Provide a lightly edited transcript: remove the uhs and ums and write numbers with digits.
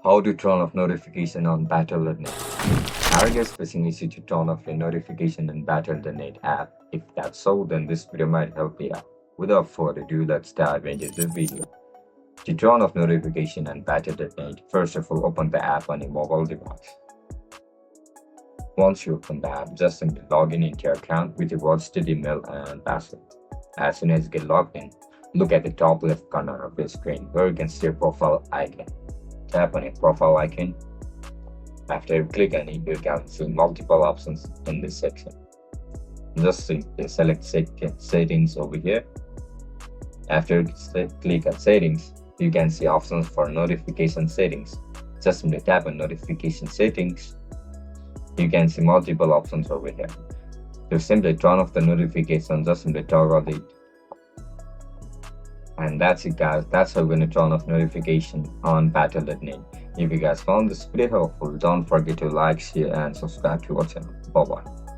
How to turn off notification on Battle.net. Are you guys facing issue to turn off your notification in Battle.net app? If that's so, then this video might help you out. Without further ado, let's dive into the video. To turn off notification on Battle.net, first of all, open the app on your mobile device. Once you open the app, just simply log in into your account with your registered email and password. As soon as you get logged in, look at the top left corner of your screen where you can see your profile icon. Tap on your profile icon. After you click on it, you can see multiple options in this section. Just simply select settings over here. After you click on settings, you can see options for notification settings. Just simply tap on notification settings. You can see multiple options over here. To simply turn off the notification, just simply toggle it. And that's it, guys. That's how we're going to turn off notification on Battle.net. If you guys found this video helpful, don't forget to like, share and subscribe to our channel. Bye bye.